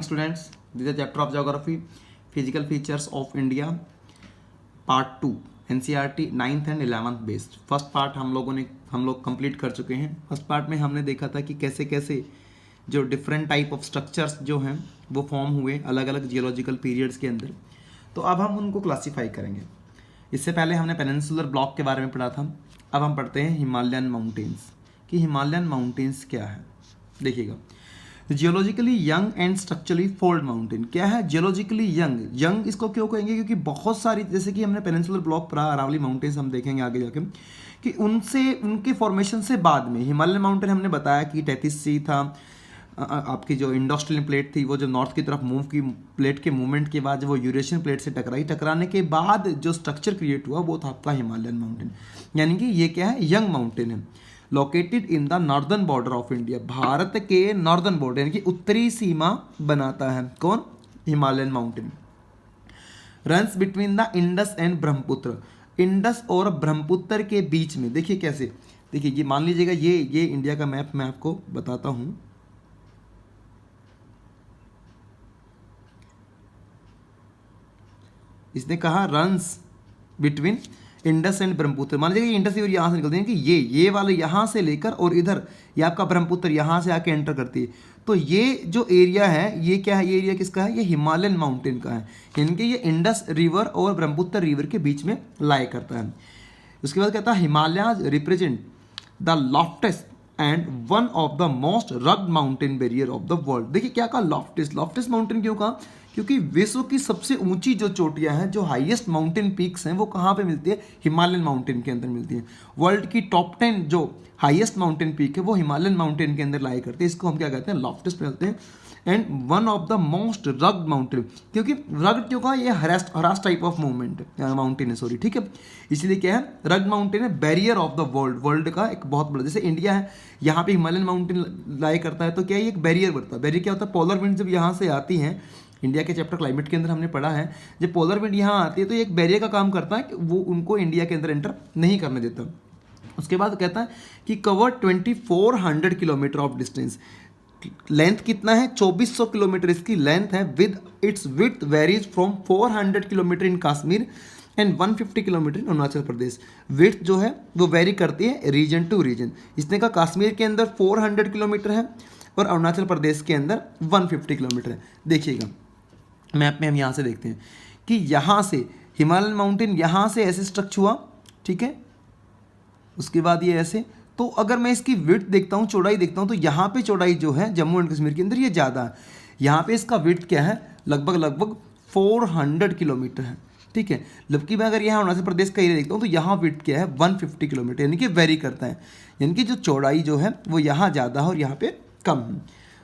Students, this is a chapter of geography, physical features of India, part 2, NCERT 9th and 11th based. First part हम लोग complete कर चुके हैं। First part में हमने देखा था कि कैसे कैसे जो डिफरेंट टाइप ऑफ स्ट्रक्चर्स जो हैं वो फॉर्म हुए अलग अलग जियोलॉजिकल पीरियड्स के अंदर। तो अब हम उनको क्लासीफाई करेंगे। इससे पहले हमने पेनिनसुलर ब्लॉक के बारे में पढ़ा था। अब हम पढ़ते हैं हिमालयन माउंटेन्स कि हिमालयन माउंटेन्स क्या है। देखिएगा, geologically young and structurally fold mountain क्या है। जियोलॉजिकली यंग इसको क्यों कहेंगे, क्योंकि बहुत सारी, जैसे कि हमने पेनिनसुलर ब्लॉक पढ़ा, अरावली माउंटेन्स हम देखेंगे आगे जाके कि उनके फॉर्मेशन से बाद में हिमालयन माउंटेन हमने बताया कि टेथिस सी था। आपकी जो इंडोस्ट्रियल प्लेट थी वो जो नॉर्थ की तरफ मूव की, प्लेट के मूवमेंट के बाद जब वो यूरेशियन प्लेट से टकराने के बाद जो स्ट्रक्चर क्रिएट हुआ वो था आपका हिमालयन माउंटेन। यानी कि ये क्या है, यंग माउंटेन है। Located in the northern border of India, Bharat के नॉर्दर्न बॉर्डर यानी कि उत्तरी सीमा बनाता है कौन, Himalayan mountain. Runs between the Indus and Brahmaputra, Indus और ब्रह्मपुत्र के बीच में। देखिए कैसे, देखिए ये मान लीजिएगा, ये इंडिया का मैप मैं आपको बताता हूं। इसने कहा runs between Indus and Brahmaputra. मान लीजिए इंडस रिवर यहाँ से निकलती है कि ये वाले यहाँ से लेकर और इधर ये आपका ब्रह्मपुत्र यहाँ से आके एंटर करती है। तो ये जो एरिया है ये क्या है, ये एरिया किसका है, ये हिमालयन माउंटेन का है। यानी कि ये इंडस रिवर और ब्रह्मपुत्र रिवर के बीच में लाई करता है। उसके बाद कहता है Himalayas represent the loftiest and one of the most rugged mountain barrier of the world. देखिए क्या कहा, लॉफ्टेस्ट माउंटेन क्यों कहा, क्योंकि विश्व की सबसे ऊंची जो चोटियां हैं, जो हाईएस्ट माउंटेन पीक्स हैं, वो कहाँ पे मिलती है, हिमालयन माउंटेन के अंदर मिलती है। वर्ल्ड की टॉप 10 जो हाईएस्ट माउंटेन पीक है वो हिमालयन माउंटेन के अंदर लाई करते हैं। इसको हम क्या कहते हैं, लॉफ्टेस्ट कहते हैं। And one of the most rugged mountain, क्योंकि रग्ड क्यों कहा, ये हरास टाइप ऑफ माउंटेन है, सॉरी, ठीक है। इसलिए क्या है, रग्ड माउंटेन है, बैरियर ऑफ द वर्ल्ड का एक बहुत बड़ा, जैसे इंडिया है यहाँ पे हिमालयन माउंटेन लाई करता है, तो क्या ये एक बैरियर बनता है। बैरियर क्या होता है, पोलर विंड जब यहाँ से आती हैं, इंडिया के चैप्टर क्लाइमेट के अंदर हमने पढ़ा है, जब पोलर विंड यहाँ आती है तो एक बैरियर का काम करता है कि वो उनको इंडिया के अंदर एंटर नहीं करने देता। उसके बाद कहता है कि cover 2400 kilometre of distance, length कितना है, 2400 किलोमीटर इसकी लेंथ है। With its width varies from 400 kilometre in Kashmir and 150 kilometre in Arunachal Pradesh. Width जो है वो वेरी करती है रीजन टू रीजन। इसने कहा कश्मीर के अंदर 400 किलोमीटर है और अरुणाचल प्रदेश के अंदर 150 किलोमीटर है। देखिएगा मैप में हम यहाँ से देखते हैं कि यहाँ से हिमालयन माउंटेन यहाँ से ऐसे स्ट्रक्चर हुआ, ठीक है। उसके बाद ये ऐसे, तो अगर मैं इसकी विड्थ देखता हूँ, चौड़ाई देखता हूँ, तो यहाँ पे चौड़ाई जो है जम्मू एंड कश्मीर के अंदर ये ज़्यादा है। यहाँ पे इसका विड्थ क्या है, लगभग 400 किलोमीटर है, ठीक है। जबकि मैं अगर यहाँ अरुणाचल प्रदेश का एरिया देखता हूँ तो यहाँ विड्थ क्या है, 150 किलोमीटर, यानी कि वेरी करता है। यानी कि जो चौड़ाई जो है वो यहाँ ज़्यादा है और यहाँ पे कम है।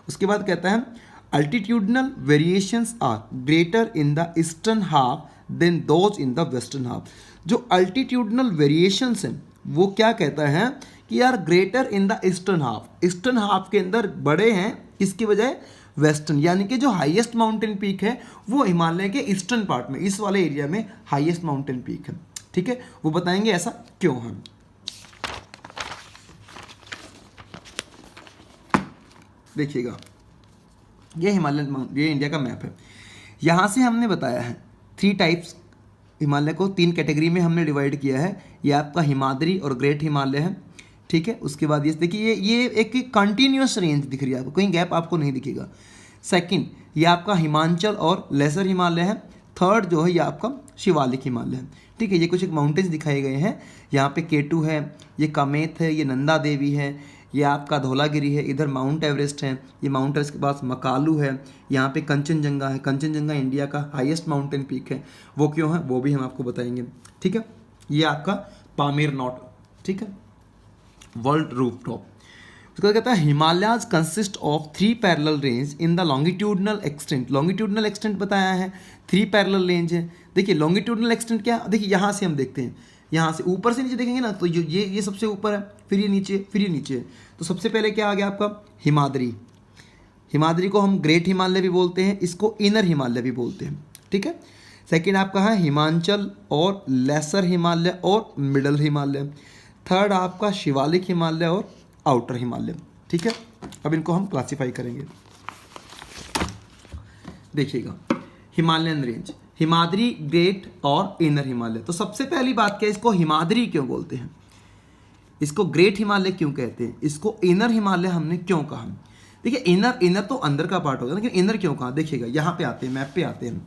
उसके बाद कहता है altitudinal variations are greater in the eastern half than those in the western half. जो अल्टीट्यूडनल वेरिएशंस हैं वो क्या कहता है कि यार greater in the eastern half के अंदर बड़े हैं, इसकी बजाय वेस्टर्न, यानी कि जो हाईएस्ट माउंटेन पीक है वो हिमालय के ईस्टर्न पार्ट में, इस वाले एरिया में हाईएस्ट माउंटेन पीक है, ठीक है। वो बताएंगे ऐसा क्यों है। देखिएगा ये ये इंडिया का मैप है। यहाँ से हमने बताया है 3 टाइप्स, हिमालय को 3 कैटेगरी में हमने डिवाइड किया है। ये आपका हिमाद्री और ग्रेट हिमालय है, ठीक है। उसके बाद ये देखिए ये एक कंटिन्यूस रेंज दिख रही है आपको, कहीं गैप आपको नहीं दिखेगा। सेकंड ये आपका हिमाचल और लेसर हिमालय है। थर्ड जो है ये आपका शिवालिक हिमालय है, ठीक है। ये कुछ एक माउंटेन्स दिखाए गए हैं, यहाँ पे केटू है, ये कामेत है, ये नंदा देवी है, ये आपका धौलागिरी है, इधर माउंट एवरेस्ट है, ये माउंट एवरेस्ट के पास मकालू है, यहाँ पे कंचनजंगा है। कंचनजंगा इंडिया का हाईएस्ट माउंटेन पीक है, वो क्यों है वो भी हम आपको बताएंगे, ठीक है। ये आपका पामीर नॉट, ठीक है, वर्ल्ड रूफ टॉप। उसका कहता है Himalayas consist of 3 parallel range in the longitudinal extent. Longitudinal extent बताया है, 3 पैरेलल रेंज है। देखिए लॉन्गिट्यूडनल एक्सटेंट क्या, देखिए यहाँ से हम देखते हैं, यहाँ से ऊपर से नीचे देखेंगे ना, तो ये सबसे ऊपर है, फिर ये नीचे, फिर ये नीचे है। तो सबसे पहले क्या आ गया आपका हिमाद्री को हम ग्रेट हिमालय भी बोलते हैं, इसको इनर हिमालय भी बोलते हैं, ठीक है। सेकेंड आपका है हिमाचल और लेसर हिमालय और मिडल हिमालय। थर्ड आपका शिवालिक हिमालय और आउटर हिमालय, ठीक है। अब इनको हम क्लासीफाई करेंगे। देखिएगा हिमालयन रेंज, हिमाद्री, ग्रेट और इनर हिमालय। तो सबसे पहली बात क्या है, इसको हिमाद्री क्यों बोलते हैं, इसको ग्रेट हिमालय क्यों कहते हैं, इसको इनर हिमालय हमने क्यों कहा। देखिए इनर तो अंदर का पार्ट होगा, लेकिन इनर क्यों कहा, देखिएगा यहाँ पे आते हैं, मैप पे आते हैं।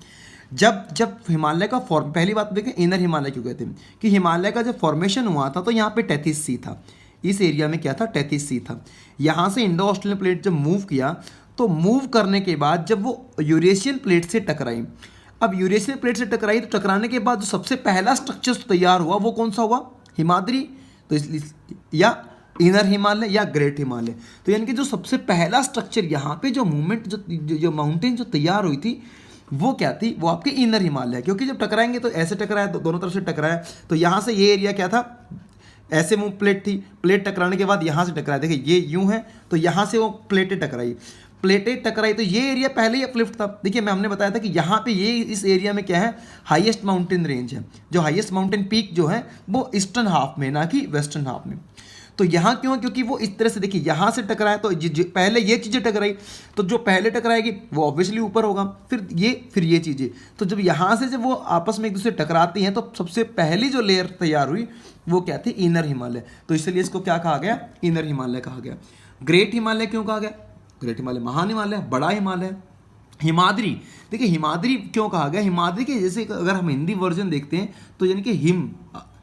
जब हिमालय का फॉर्म, पहली बात देखें इनर हिमालय क्यों कहते हैं, कि हिमालय का जब फॉर्मेशन हुआ था तो यहाँ पे 33 सी था, इस एरिया में क्या था 33 सी था। यहाँ से इंडो ऑस्ट्रेलियन प्लेट जब मूव किया तो मूव करने के बाद जब वो यूरेशियन प्लेट से टकराई, अब यूरेशियन प्लेट से टकराई तो टकराने के बाद जो सबसे पहला स्ट्रक्चर तैयार हुआ वो कौन सा हुआ, हिमाद्री। तो इसलिए या इनर हिमालय या ग्रेट हिमालय, तो यानी कि जो सबसे पहला स्ट्रक्चर यहाँ पे जो मूवमेंट जो माउंटेन जो तैयार हुई थी वो क्या थी, वो आपके इनर हिमालय। क्योंकि जब टकराएंगे तो ऐसे टकराया, तो दोनों तरफ से टकराया, तो यहाँ से ये एरिया क्या था, ऐसे मुंह प्लेट थी, प्लेट टकराने के बाद यहाँ से टकराया, देखिए ये यूं है तो यहाँ से वो प्लेटें टकराई तो ये एरिया पहले ही अपलिफ्ट था। देखिए मैं हमने बताया था कि यहाँ पे ये इस एरिया में क्या है, हाईएस्ट माउंटेन रेंज है, जो हाईएस्ट माउंटेन पीक जो है वो ईस्टर्न हाफ में, ना कि वेस्टर्न हाफ में। तो यहाँ क्यों, क्योंकि वो इस तरह से देखिए यहाँ से टकराया तो पहले ये चीज़ें टकराई, तो जो पहले टकराएगी वो ऑब्वियसली ऊपर होगा, फिर ये चीज़ें, तो जब यहाँ से जब वो आपस में एक दूसरे टकराती हैं तो सबसे पहली जो लेयर तैयार हुई वो क्या थी, इनर हिमालय। तो इसलिए इसको क्या कहा गया, इनर हिमालय कहा गया। ग्रेट हिमालय क्यों कहा गया, ग्रेट हिमालय महान हिमालय, बड़ा हिमालय। हिमाद्री, देखिए हिमाद्री क्यों कहा गया, हिमाद्री के जैसे अगर हम हिंदी वर्जन देखते हैं तो यानी कि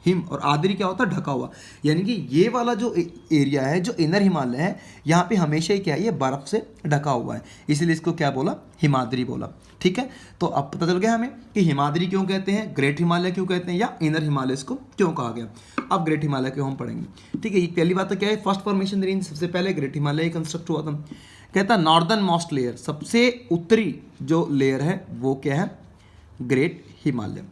हिम और आद्री क्या होता है, ढका हुआ, यानी कि ये वाला जो एरिया है जो इनर हिमालय है यहाँ पे हमेशा ही क्या है, ये बर्फ से ढका हुआ है, इसलिए इसको क्या बोला, हिमाद्री बोला। ठीक है, तो अब पता चल गया हमें कि हिमाद्री क्यों कहते हैं, ग्रेट हिमालय क्यों कहते हैं, या इनर हिमालय इसको क्यों कहा गया। अब ग्रेट हिमालय क्यों हम पढ़ेंगे। ठीक है, ये पहली बात तो क्या है, फर्स्ट फॉर्मेशन रेंज सबसे पहले ग्रेट हिमालय कंस्ट्रक्ट हुआ था। कहता नॉर्दर्न मोस्ट लेयर, सबसे उत्तरी जो लेयर है वो क्या है, ग्रेट हिमालय।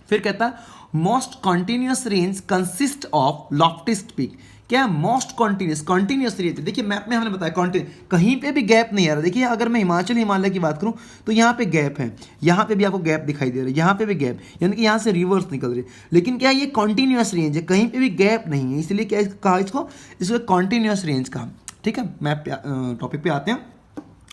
फिर कहता most continuous range consist of loftiest peak, क्या मोस्ट कॉन्टिन्यूस रेंज। देखिए मैप में हमने बताया कहीं पे भी गैप नहीं आ रहा। देखिए अगर मैं हिमाचल हिमालय की बात करूं तो यहाँ पे गैप है, यहाँ पे भी आपको गैप दिखाई दे रहा है, यहाँ पे भी गैप, यानी कि यहाँ से रिवर्स निकल रही है, लेकिन क्या ये कॉन्टिन्यूस रेंज है, कहीं पे भी गैप नहीं है, इसलिए क्या कहा इसको कॉन्टिन्यूस रेंज कहा। ठीक है, मैप टॉपिक पे आते हैं।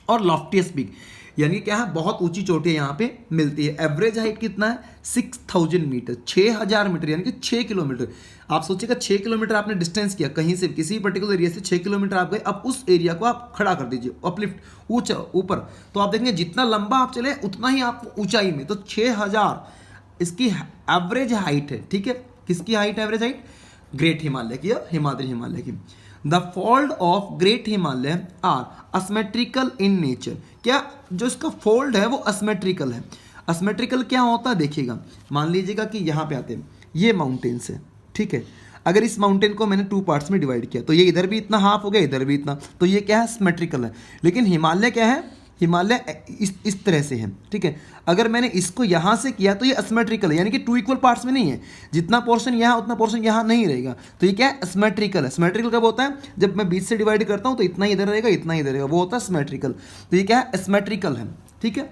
और लॉफ्टियस्ट पीक यानी क्या है, बहुत ऊंची चोटियां यहाँ पे मिलती है। एवरेज हाइट कितना है, 6000 मीटर, 6000 मीटर, यानी कि 6 किलोमीटर। आप सोचिएगा 6 किलोमीटर आपने डिस्टेंस किया, कहीं से किसी पर्टिकुलर एरिया से 6 किलोमीटर आप गए, अब उस एरिया को आप खड़ा कर दीजिए, अपलिफ्ट ऊंचा ऊपर, तो आप देखेंगे जितना लंबा आप चले उतना ही आप ऊंचाई में, तो 6000 इसकी एवरेज हाइट है। ठीक है, किसकी height, average height, great Himalaya की या हिमाद्री हिमालय की। The fold of great Himalaya are asymmetrical in nature, क्या जो इसका फोल्ड है वो असमेट्रिकल है। असमेट्रिकल क्या होता है, देखिएगा मान लीजिएगा कि यहाँ पे आते हैं, ये माउंटेन्स है। ठीक है, अगर इस माउंटेन को मैंने 2 पार्ट्स में डिवाइड किया तो ये इधर भी इतना हाफ हो गया, इधर भी इतना, तो ये क्या है, सिमेट्रिकल है। लेकिन हिमालय क्या है, हिमालय इस तरह से है। ठीक है, अगर मैंने इसको यहाँ से किया तो ये असिमेट्रिकल है, यानी कि 2 इक्वल पार्ट्स में नहीं है, जितना पोर्शन यहाँ उतना पोर्शन यहाँ नहीं रहेगा, तो ये क्या है, सिमेट्रिकल है। सिमेट्रिकल कब होता है, जब मैं बीच से डिवाइड करता हूँ तो इतना इधर रहेगा, इतना इधर रहेगा, वो होता है सिमेट्रिकल। तो ये क्या है, सिमेट्रिकल है। ठीक है,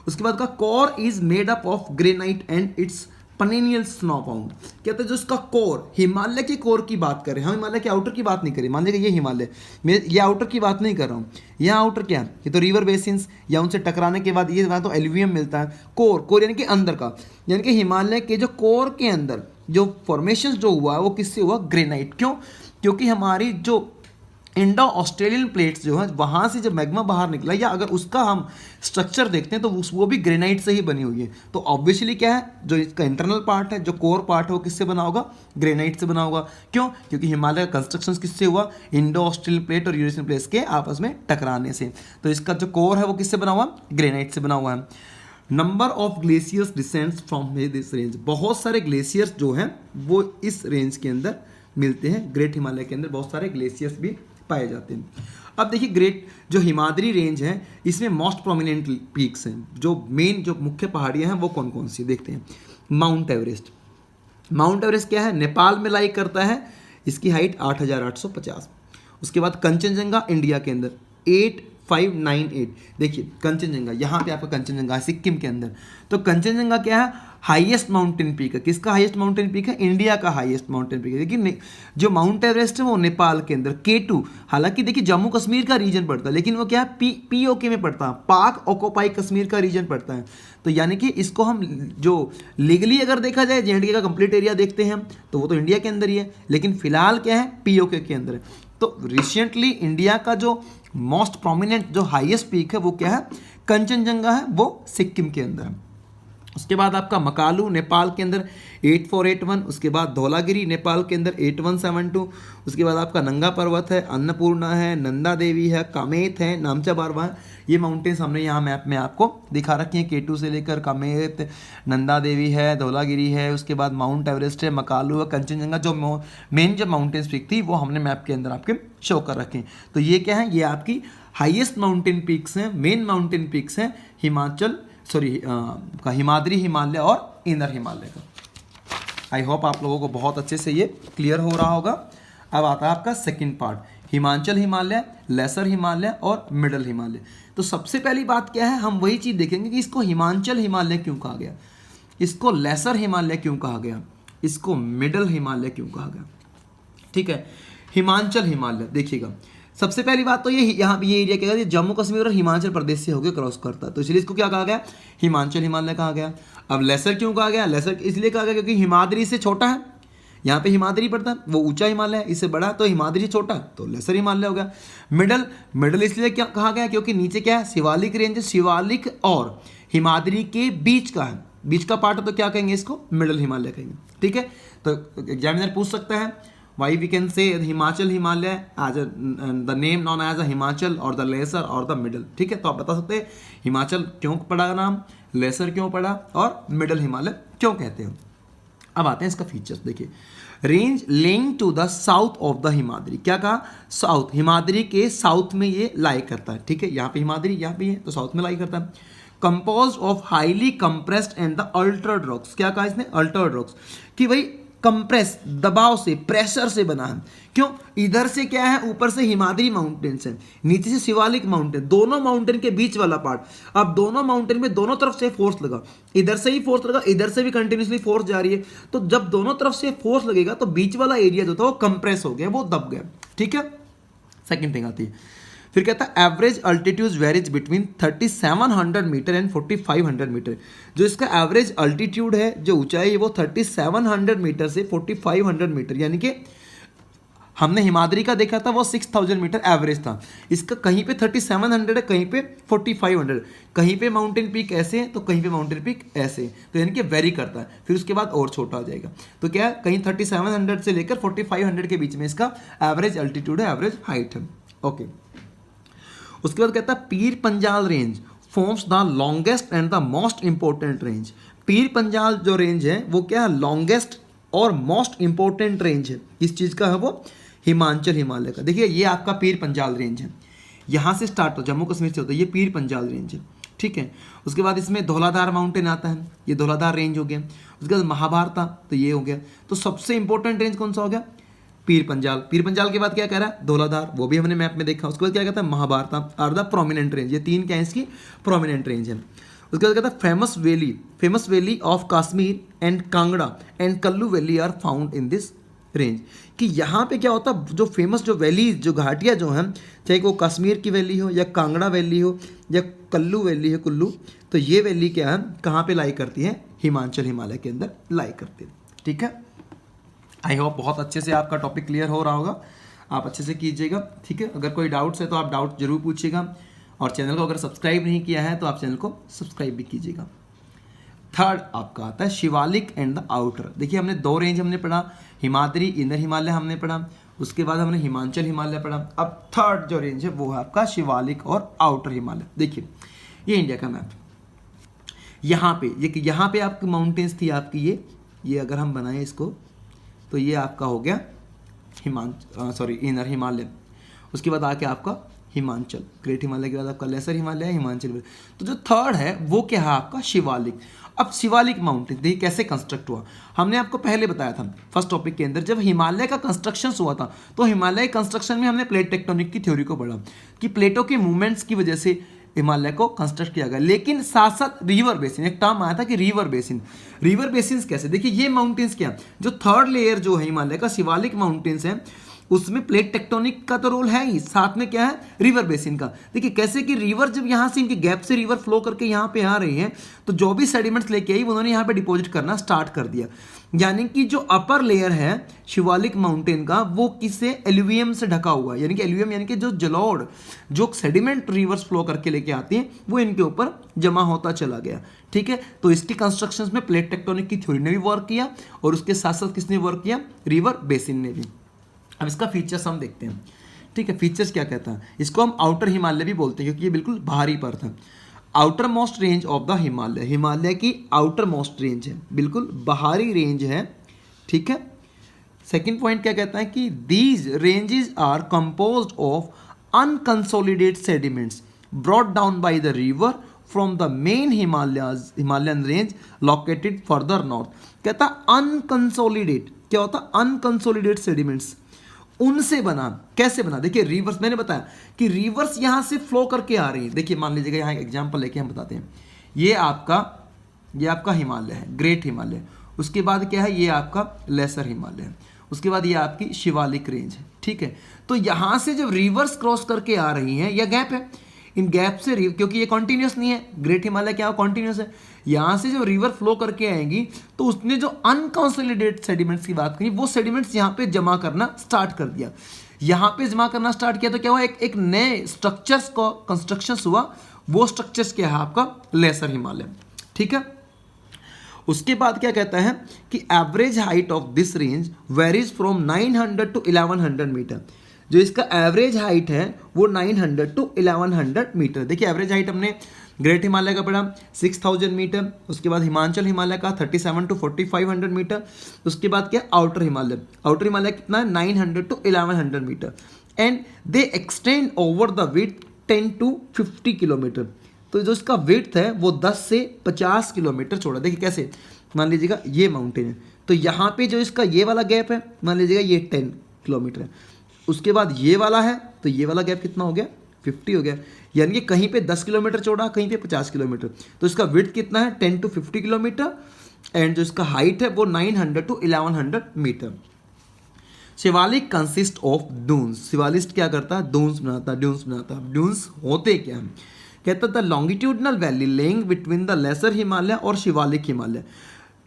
उसके बाद का core is made up of granite and it's perennial snowbound. कहते हैं जो इसका कोर, हिमालय के कोर की बात करें, हम हिमालय के आउटर की बात नहीं करें, मान लीजिए ये हिमालय, मैं ये आउटर की बात नहीं कर रहा हूँ, यहाँ आउटर क्या है, ये तो रिवर बेसिन्स या उनसे टकराने के बाद ये तो एल्यूवियम मिलता है। कोर यानी कि अंदर का, यानी कि हिमालय के जो कोर के अंदर जो फॉर्मेशन जो हुआ है वो किससे हुआ, ग्रेनाइट। क्यों, क्योंकि हमारी जो इंडो ऑस्ट्रेलियन प्लेट्स जो है वहाँ से जब मैग्मा बाहर निकला, या अगर उसका हम स्ट्रक्चर देखते हैं तो वो भी ग्रेनाइट से ही बनी हुई है। तो ऑब्वियसली क्या है, जो इसका इंटरनल पार्ट है, जो कोर पार्ट है, वो किससे बना होगा, ग्रेनाइट से बना होगा। क्यों, क्योंकि हिमालय का कंस्ट्रक्शन किससे हुआ, इंडो ऑस्ट्रेलियन प्लेट और यूरेशियन प्लेट्स के आपस में टकराने से। तो इसका जो कोर है वो किससे बना हुआ, ग्रेनाइट से बना हुआ है। Number of glaciers descends from this range, बहुत सारे ग्लेशियर्स जो हैं वो इस रेंज के अंदर मिलते हैं। ग्रेट हिमालय के अंदर बहुत सारे ग्लेशियर्स भी पाए जाते हैं। अब देखिए ग्रेट जो हिमाद्री रेंज है इसमें मोस्ट प्रोमिनेंट पीक्स हैं, जो मेन जो मुख्य पहाड़ियां हैं वो कौन कौन सी देखते हैं। माउंट एवरेस्ट, माउंट एवरेस्ट क्या है, नेपाल में लाई करता है, इसकी हाइट 8850। उसके बाद कंचनजंगा इंडिया के अंदर 598। देखिए कंचनजंगा, यहाँ पे आपका कंचनजंगा है सिक्किम के अंदर। तो कंचनजंगा क्या है, हाईएस्ट माउंटेन पीक है। किसका हाईएस्ट माउंटेन पीक है, इंडिया का हाईएस्ट माउंटेन पीक है। लेकिन जो माउंट एवरेस्ट है वो नेपाल के अंदर K2, हालांकि देखिए जम्मू कश्मीर का रीजन पड़ता है, लेकिन वो क्या है POK में पड़ता है, पाक ऑक्युपाई कश्मीर का रीजन पड़ता है। तो यानी कि इसको हम जो लीगली अगर देखा जाए J&K का कंप्लीट एरिया देखते हैं तो वो तो इंडिया के अंदर ही है, लेकिन फिलहाल क्या है, POK के अंदर है। तो रिसेंटली इंडिया का जो मोस्ट प्रोमिनेंट जो हाईएस्ट पीक है वो क्या है, कंचनजंगा है, वो सिक्किम के अंदर है। उसके बाद आपका मकालू नेपाल के अंदर 8481, उसके बाद धौलागिरी नेपाल के अंदर 8172, उसके बाद आपका नंगा पर्वत है, अन्नपूर्णा है, नंदा देवी है, कामेत है, नामचा बारवा है। ये माउंटेन्स हमने यहाँ मैप में आपको दिखा रखी हैं, K2 से लेकर कामेत, नंदा देवी है, धौलागिरी है, उसके बाद माउंट एवरेस्ट है, मकालू है, कंचनजंगा, जो मेन जो माउंटेन्स पीक थी वो हमने मैप के अंदर आपके शो कर रखे हैं। तो ये क्या है, ये आपकी हाइएस्ट माउंटेन पीक्स हैं, मेन माउंटेन पीक्स हैं हिमाद्री हिमालय और इनर हिमालय का। आई होप आप लोगों को बहुत अच्छे से ये क्लियर हो रहा होगा। अब आता है आपका second part, Himachal Himalaya, lesser Himalaya और मिडल हिमालय। तो सबसे पहली बात क्या है, हम वही चीज़ देखेंगे कि इसको हिमाचल हिमालय क्यों कहा गया, इसको लेसर हिमालय क्यों कहा गया, इसको मिडल हिमालय क्यों कहा गया। ठीक है, हिमाचल हिमालय देखिएगा, सबसे पहली बात तो ये यहाँ पे ये एरिया क्या है, जम्मू कश्मीर और हिमाचल प्रदेश से होकर क्रॉस करता है, तो इसलिए इसको क्या कहा गया, हिमाचल हिमालय कहा गया। अब लेसर क्यों कहा गया, लेसर इसलिए कहा गया क्योंकि हिमाद्री से छोटा है, यहाँ पे हिमाद्री पड़ता है, वो ऊंचा हिमालय है, इससे बड़ा, तो हिमाद्री छोटा तो लेसर हिमालय हो गया। मिडल इसलिए क्या कहा गया क्योंकि नीचे क्या है, शिवालिक रेंज, शिवालिक और हिमाद्री के बीच का है, बीच का पार्ट, तो क्या कहेंगे इसको, मिडल हिमालय कहेंगे। ठीक है, तो एग्जामिनर पूछ सकता है why we can say Himachal Himalaya as the name known as a Himachal और the lesser और the middle। ठीक है, तो आप बता सकते हैं हिमाचल क्यों पड़ा नाम, लेसर क्यों पड़ा और मिडल हिमालय क्यों कहते हैं। अब आते हैं इसका फीचर्स, देखिए range laying to the south of the Himadri, क्या कहा, साउथ, हिमाद्री के साउथ में ये लाई करता है। ठीक है, यहाँ पे हिमाद्री यहाँ पे है तो साउथ में लाई करता है। Compose of highly compressed and the Altered rocks, क्या कहा इसने, अल्टर्ड रॉक्स, कि भाई कंप्रेस, दबाव से, प्रेशर से बना है। क्यों, इधर से क्या है, ऊपर से हिमाद्री माउंटेन्स है, नीचे से शिवालिक माउंटेन, दोनों माउंटेन के बीच वाला पार्ट। अब दोनों माउंटेन में दोनों तरफ से फोर्स लगा, इधर से ही फोर्स लगा, इधर से भी कंटिन्यूसली फोर्स जा रही है, तो जब दोनों तरफ से फोर्स लगेगा तो बीच वाला एरिया जो था वो कंप्रेस हो गया, वो दब गया। ठीक है, सेकेंड थिंग आती है, फिर कहता है average altitude varies between 3700 metre and 4500 metre. जो इसका एवरेज अल्टीट्यूड है, जो ऊंचाई है, वो 3700 मीटर से 4500 मीटर, यानी कि हमने हिमाद्री का देखा था वो 6000 मीटर एवरेज था, इसका कहीं पे 3700 है, कहीं पे 4500, कहीं पे माउंटेन पीक ऐसे है तो कहीं पे माउंटेन पीक ऐसे है, तो यानी कि वेरी करता है, फिर उसके बाद और छोटा हो जाएगा। तो क्या है, कहीं 3700 से लेकर 4500 के बीच में इसका एवरेज अल्टीट्यूड है, एवरेज हाइट है। ओके, उसके बाद कहता है Pir Panjal range forms the longest and the most important range. Pir Panjal जो रेंज है वो क्या है, लॉन्गेस्ट और मोस्ट इंपॉर्टेंट रेंज है, इस चीज़ का है वो हिमाचल हिमालय का। देखिए ये आपका पीर पंजाल रेंज है, यहाँ से स्टार्ट हो, जम्मू कश्मीर से होता है, ये पीर पंजाल रेंज है। ठीक है, उसके बाद इसमें धौलाधार माउंटेन आता है, ये धौलाधार रेंज हो गया। उसके बाद महाभारता, तो ये हो गया। तो सबसे इंपॉर्टेंट रेंज कौन सा हो गया, पीर पंजाल। पीर पंजाल के बाद क्या कह रहा है, धौलाधार, वो भी हमने मैप में देखा। उसके बाद क्या कहता है, महाभारता आर द प्रोमिनेंट रेंज, ये तीन क्या है इसकी प्रोमिनेंट रेंज है। उसके बाद कहता है famous valley of Kashmir and Kangra and Kullu valley are found in this range. कि यहाँ पे क्या होता है, जो फेमस जो वैली, जो घाटियाँ जो हैं, चाहे वो कश्मीर की वैली हो या कांगड़ा वैली हो या कल्लू वैली है, कुल्लू, तो ये वैली क्या है, कहाँ पे लाई करती है, हिमाचल हिमालय के अंदर लाई करती है। ठीक है, आई होप बहुत अच्छे से आपका टॉपिक क्लियर हो रहा होगा, आप अच्छे से कीजिएगा। ठीक है, अगर कोई डाउट्स है तो आप डाउट जरूर पूछिएगा, और चैनल को अगर सब्सक्राइब नहीं किया है तो आप चैनल को सब्सक्राइब भी कीजिएगा। थर्ड आपका आता है शिवालिक एंड द आउटर। देखिए हमने दो रेंज हमने पढ़ा, हिमाद्री, इनर हिमालय हमने पढ़ा, उसके बाद हमने हिमाचल हिमालय पढ़ा। अब थर्ड जो रेंज है वो है आपका शिवालिक और आउटर हिमालय। देखिए ये इंडिया का मैप, यहाँ पे आपकी माउंटेन्स थी आपकी, ये अगर हम बनाएं इसको तो ये आपका हो गया इनर हिमालय। उसके बाद आके आपका हिमाचल, ग्रेट हिमालय के बाद आपका लेसर हिमालय, हिमाचल। तो जो थर्ड है वो क्या है आपका शिवालिक। अब शिवालिक माउंटेन देखिए कैसे कंस्ट्रक्ट हुआ, हमने आपको पहले बताया था फर्स्ट टॉपिक के अंदर, जब हिमालय का कंस्ट्रक्शन हुआ था तो हिमालय कंस्ट्रक्शन में हमने प्लेट टेक्टोनिक की थ्योरी को पढ़ा कि प्लेटों के मूवमेंट्स की वजह से हिमालय को कंस्ट्रक्ट किया गया। लेकिन साथ साथ रिवर बेसिन, एक टर्म आया था कि रिवर बेसिन। रिवर बेसिन कैसे, देखिए ये माउंटेन्स क्या, जो थर्ड लेयर जो है हिमालय का शिवालिक माउंटेन्स है उसमें प्लेट टेक्टोनिक का तो रोल है ही, साथ में क्या है रिवर बेसिन का। देखिए कैसे कि रिवर जब यहाँ से इनके गैप से रिवर फ्लो करके यहाँ पे आ रही है तो जो भी सेडिमेंट्स लेके आई उन्होंने यहाँ पे डिपॉजिट करना स्टार्ट कर दिया। यानी कि जो अपर लेयर है शिवालिक माउंटेन का वो किससे, एल्यूवियम से ढका हुआ है। यानी कि एल्यूवियम यानी कि जो जलोढ़, जो सेडिमेंट रिवर्स फ्लो करके लेके आती हैं वो इनके ऊपर जमा होता चला गया। ठीक है, तो इसकी कंस्ट्रक्शंस में प्लेट टेक्टोनिक की थ्योरी ने भी वर्क किया और उसके साथ साथ किसने वर्क किया, रिवर बेसिन ने भी। अब इसका फीचर्स हम देखते हैं। ठीक है, फीचर्स क्या कहता है, इसको हम आउटर हिमालय भी बोलते हैं क्योंकि ये बिल्कुल बाहरी परत है। Outer most range of the Himalaya, Himalaya की आउटर मोस्ट रेंज है, बिल्कुल बाहरी रेंज है। ठीक है, सेकंड पॉइंट क्या कहता है कि these ranges are composed of unconsolidated sediments brought down by the river from the main Himalayan range located further north. कहता अनकंसोलिडेट, क्या होता अनकंसोलिडेटेड सेडिमेंट्स, उनसे बना। कैसे बना, देखिए रिवर्स, मैंने बताया कि रिवर्स यहां से फ्लो करके आ रही है। देखिए मान लीजिएगा यहां एक एग्जांपल लेके हम बताते हैं, ये आपका हिमालय है, ग्रेट हिमालय, उसके बाद क्या है ये आपका लेसर हिमालय है, उसके बाद ये आपकी शिवालिक रेंज है। ठीक है, तो यहां से जब रिवर्स क्रॉस करके आ रही हैं, यह गैप है, इन गैप से क्योंकि ये कॉन्टिन्यूस नहीं है, ग्रेट हिमालय क्या कॉन्टिन्यूस है, यहां से जो रिवर फ्लो करके आएंगी तो उसने जो अनकंसोलिडेटेड सेडिमेंट्स की बात करी वो सेडिमेंट्स यहाँ पे जमा करना स्टार्ट कर दिया। यहाँ पे जमा करना स्टार्ट किया तो क्या हुआ, एक नए स्ट्रक्चर्स का कंस्ट्रक्शन हुआ, वो स्ट्रक्चर्स क्या है आपका लेसर हिमालय। ठीक है, उसके बाद क्या कहता है कि average height of this range varies from 900 to 1100 metre. जो इसका एवरेज हाइट है वो 900 टू 1100 मीटर। देखिए एवरेज हाइट हमने ग्रेट हिमालय का पढ़ा 6000 मीटर, उसके बाद हिमाचल हिमालय का 37 टू 4500 मीटर, उसके बाद क्या आउटर हिमालय कितना है 900 to 1100 metre, and they extend over the width 10 to 50 kilometre. तो जो इसका विड्थ है वो 10 से 50 किलोमीटर चौड़ा। देखिए कैसे, मान लीजिएगा ये माउंटेन है तो यहाँ पे जो इसका ये वाला गैप है मान लीजिएगा ये 10 किलोमीटर है, उसके बाद ये वाला है तो ये वाला गैप कितना हो गया 50 हो गया, यानी कि कहीं पे 10 किलोमीटर चौड़ा, कहीं पे 50 किलोमीटर। तो इसका विड्थ कितना है 10 टू 50 किलोमीटर, एंड जो इसका हाइट है वो 900 to 1100 metre. Shiwalik consist of duns, शिवालिस्ट क्या करता है डून्स बनाता है, ड्यून्स बनाता है। ड्यून्स होते क्या है, कहता था longitudinal valley laying between the lesser Himalaya और शिवालिक हिमालय।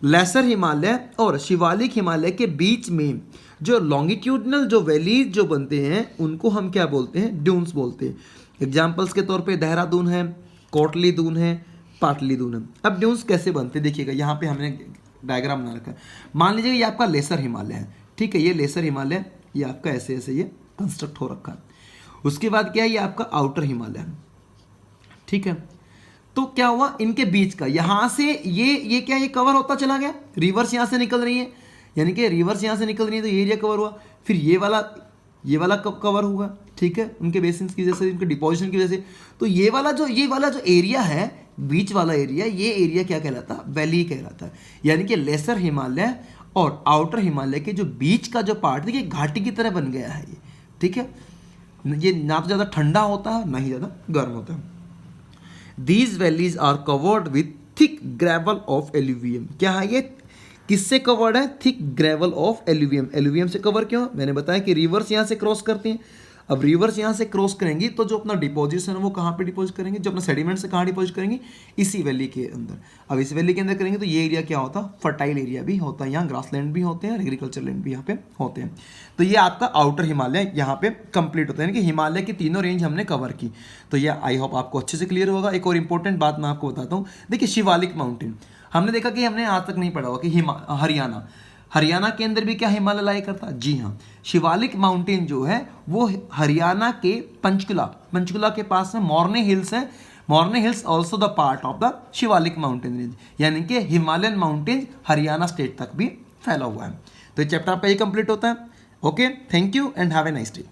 लेसर हिमालय और शिवालिक हिमालय के बीच में जो लॉन्गिट्यूडनल जो वैली जो बनते हैं उनको हम क्या बोलते हैं, ड्यून्स बोलते हैं। एग्जाम्पल्स के तौर पे देहरादून है, कोटली दून है, पाटली दून है। अब ड्यून्स कैसे बनते हैं देखिएगा, यहाँ पे हमने डायग्राम बना रखा है। मान लीजिए ये आपका लेसर हिमालय है, ठीक है, ये लेसर हिमालय, ये आपका ऐसे ऐसे ये कंस्ट्रक्ट हो रखा है। उसके बाद क्या है, ये आपका आउटर हिमालय है, ठीक है। तो क्या हुआ, इनके बीच का यहाँ से ये क्या ये कवर होता चला गया, रिवर्स यहाँ से निकल रही है, यानी कि रिवर्स यहाँ से निकल रही है तो ये एरिया कवर हुआ। फिर ये वाला कब कवर हुआ, ठीक है, उनके बेसिन्स की वजह से, उनके डिपोजिशन की वजह से। तो ये वाला जो एरिया है, बीच वाला एरिया, ये एरिया क्या कहलाता है, वैली कहलाता है। यानी कि लेसर हिमालय और आउटर हिमालय के जो बीच का जो पार्ट, देखिए घाटी की तरह बन गया है ये, ठीक है। ये ना तो ज़्यादा ठंडा होता है ना ही ज़्यादा गर्म होता है। These valleys are covered with thick gravel of alluvium। क्या है ये, किससे कवर्ड है, thick gravel of alluvium. Alluvium से कवर क्यों, मैंने बताया कि रिवर्स यहाँ से क्रॉस करती हैं। अब रिवर्स यहाँ से क्रॉस करेंगी तो जो अपना डिपोजिशन है वो कहाँ पे डिपोजिट करेंगे, जो अपना सेडिमेंट से कहाँ डिपोजिट करेंगे, इसी वैली के अंदर। अब इस वैली के अंदर करेंगे तो ये एरिया क्या होता है, फर्टाइल एरिया भी होता है, यहाँ ग्रास लैंड भी होते हैं और एग्रीकल्चर लैंड भी यहाँ पे होते हैं। तो ये आपका आउटर हिमालय यहाँ पे कंप्लीट होता है, यानी कि हिमालय की तीनों रेंज हमने कवर की। तो ये आई होप आपको अच्छे से क्लियर होगा। एक और इंपॉर्टेंट बात मैं आपको बताता हूँ, देखिए शिवालिक माउंटेन हमने देखा कि हमने आज तक नहीं पढ़ा हुआ कि हरियाणा के अंदर भी क्या हिमालय लाई करता है, जी हाँ। शिवालिक माउंटेन जो है वो हरियाणा के पंचकुला के पास में मोरने हिल्स है। Morni hills also the part of the Shiwalik mountain range, यानी कि हिमालयन माउंटेन हरियाणा स्टेट तक भी फैला हुआ है। तो ये चैप्टर आपका ये कंप्लीट होता है। Okay, thank you and have a nice day.